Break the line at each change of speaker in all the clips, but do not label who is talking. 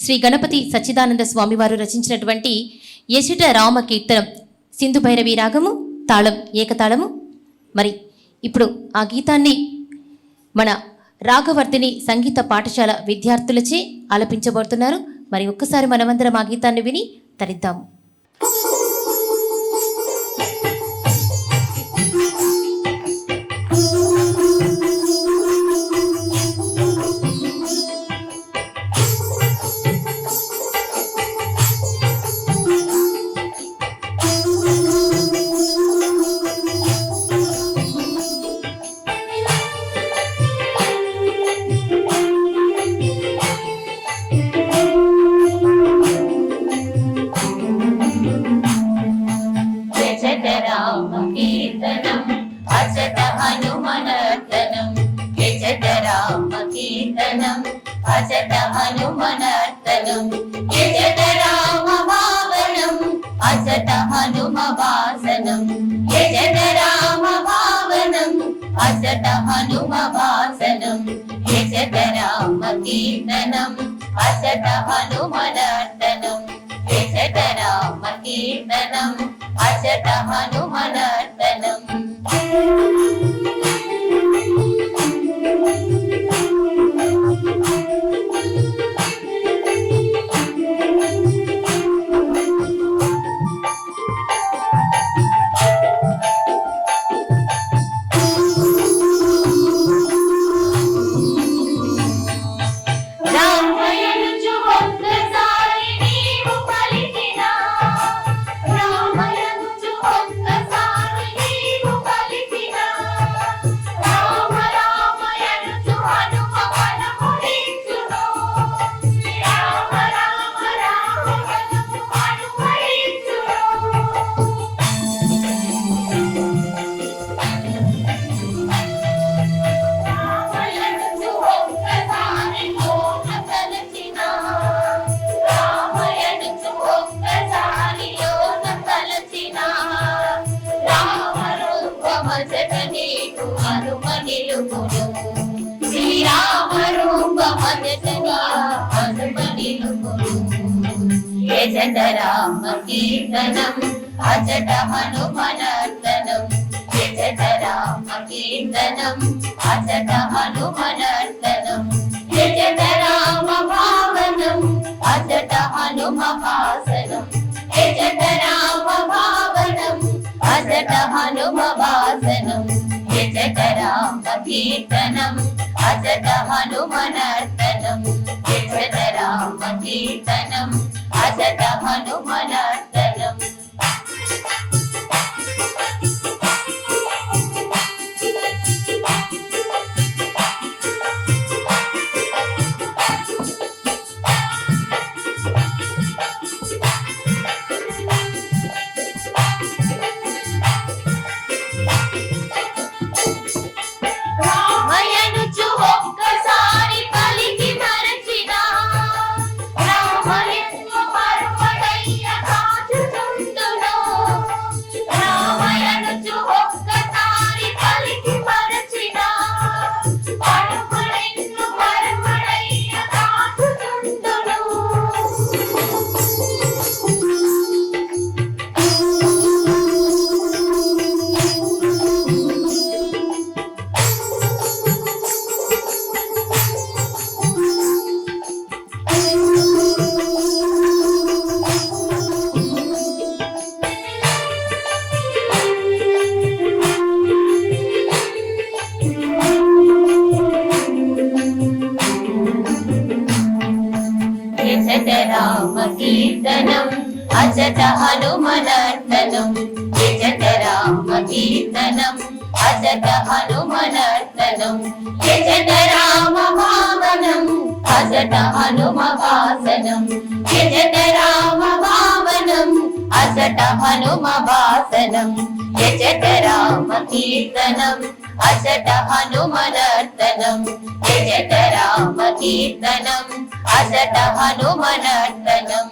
శ్రీ గణపతి సచ్చిదానంద స్వామి వారు రచించినటువంటి యశట రామ కీర్తనం సింధు భైరవి రాగము తాళం ఏకతాళము. మరి ఇప్పుడు ఆ గీతాన్ని మన రాఘవర్ధిని సంగీత పాఠశాల విద్యార్థులచే ఆలపించబడుతున్నారు. మరి ఒక్కసారి మనమందరం ఆ గీతాన్ని విని తరిద్దాము.
అచట హనుమనర్తనం యజట రామ కీర్తనం అచట హనుమనర్తనం యజట రామ భావనం అచట హనుమ వాసనం యజట రామ భావనం అచట హనుమ వాసనం యజట రామ కీర్తనం అచట హనుమనర్తనం యజట రామ కీర్తనం అచట హనుమనర్తనం. యజట రామ కీర్తనం అచట హనుమనర్తనం యజట రామ కీర్తనం అచట హనుమనర్తనం యజట రామ భావనం అచట హనుమ వాసనం యజట రామ భావనం అచట హనుమ వాసనం యజట రామ కీర్తనం అచట హనుమనర్తనం యజట రామ కీర్తనం అచట హనుమనర్తనం. యజట రామ కీర్తనం అచట హనుమనర్తనం యజట రామ కీర్తనం అచట హనుమనర్తనం యజట రామ భావనం అచట హనుమ వాసనం యజట రామ భావనం అచట హనుమ వాసనం యజట రామ కీర్తనం అచట హనుమనర్తనం యజట రామ కీర్తనం అచట హనుమనర్తనం.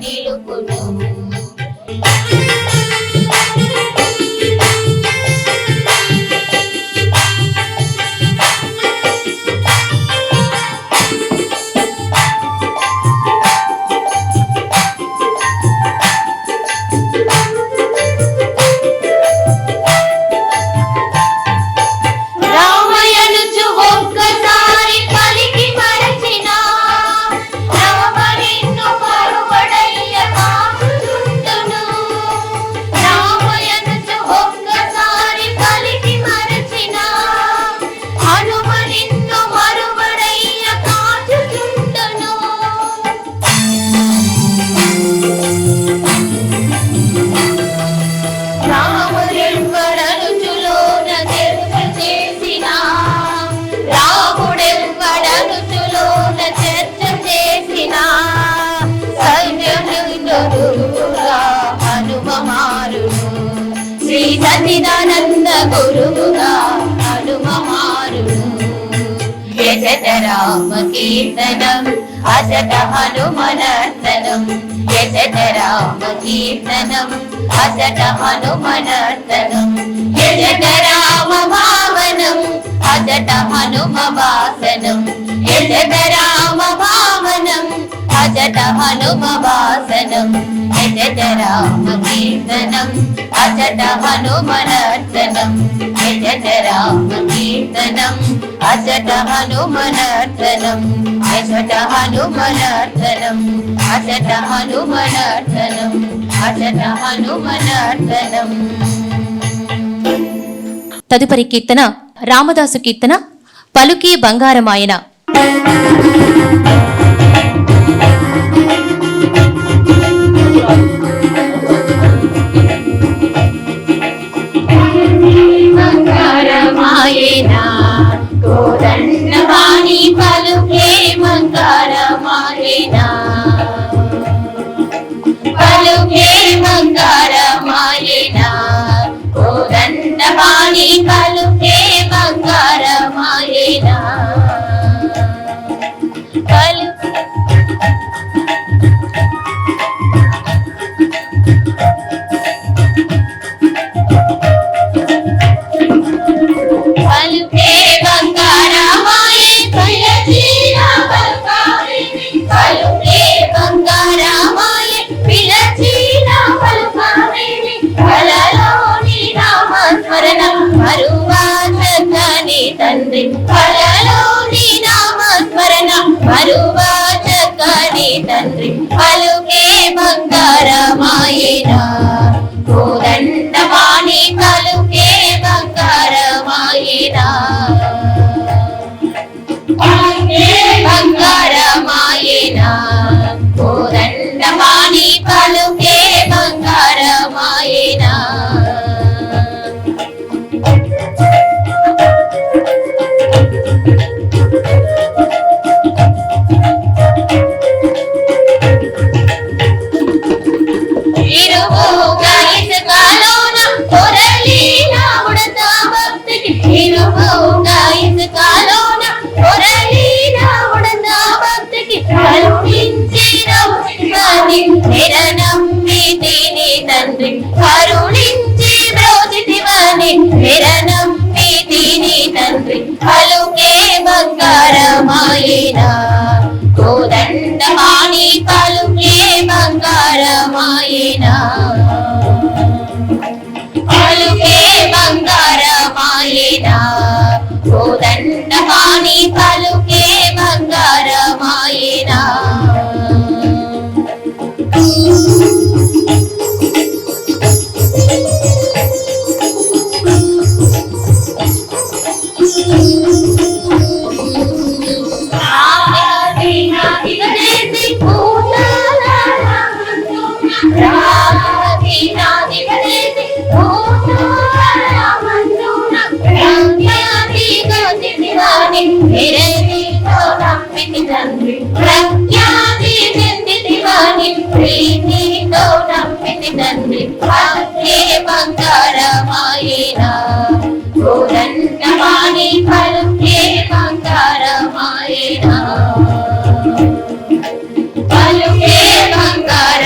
నిలుపును. శ్రీ సచ్చిదానంద గురువుగా హనుమ మారును. యజత రామ కీర్తనం అజట హనుమనర్తనం. యజత రామ కీర్తనం అజట హనుమనర్తనం. యజత రామ భావనం అజట హనుమ వాసనం. యజత రామ భావనం అజట హనుమ వాసనం. యజత రామ కీర్తనం అజట హనుమనర్తనం. యజత రామ కీర్తనం అజట హనుమనర్తనం. యజట హనుమనర్తనం అజట హనుమనర్తనం. అజట హనుమనర్తనం.
తదుపరి కీర్తన రామదాసు కీర్తన పలుకి బంగారమాయన.
మంగళమాయేనా కోదండవాణి పలుకే మంగళమాయేనా. పలుకే మంగళమాయేనా కోదండవాణి పలుకే మంగళమాయేనా. పలుకే బంగారమాయే పిలచిన పలుకావిని. పలుకే బంగారమాయే పిలచిన పలుకావిని. కలలోని నామస్మరణం మరువాచకని తండ్రి. కలలోని నామస్మరణం మరువాచకని తండ్రి. పలుకే బంగారమాయేనా కోదండవాణి పలుకే బంగారమాయేనా. పలుకే బంగారమాయేనా కోదండవాణి పలుకే బంగారమాయేనా. ఇరువుగా ఇసుకలోన పొరలిన ఉడతా భక్తికి. ఇరువుగా ఇసుకలోన పొరలిన ఉడతా భక్తికి. కరుణించిన నిరనమ్మితిని తండ్రి. కరుణించి బ్రోచితివని నిరనమ్మితిని తండ్రి. పలుకే బంగారమాయేనా కోదండవాణి పలుకే బంగారమాయేనా. పలుకే బంగారమాయేనా కోదండవాణి పలుకే బంగారమాయేనా. ప్రఖ్యాతి చెందితివాని ప్రీతితో నమ్మితి తండ్రి. పలుకే బంగారమాయేనా కోదండవాణి పలుకే బంగారమాయేనా. పలుకే బంగార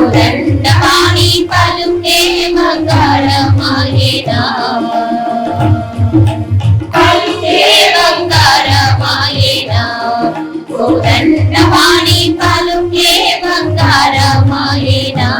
కోదండపాణి పలుకే బంగారమాయేనా పలుకే బంగారమాయేనా కోదండపాణి పలుకే బంగారమాయేనా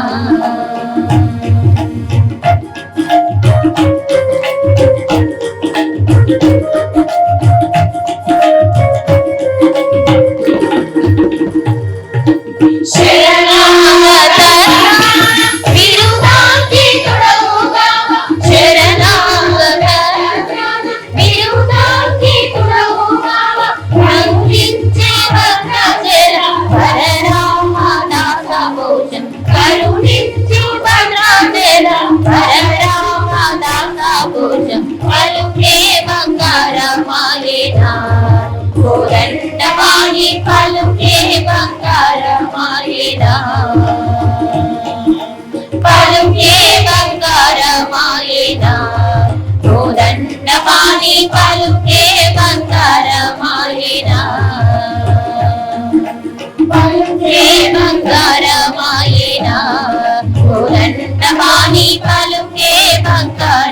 కోదండపాణి పలుకే బంగారమాయేనా పలుకే బంగారమాయేనా కోదండపాణి పలుకే బంగారమాయేనా పలుకే బంగారమాయేనా కోదండపాణి పలుకే బంగారమాయేనా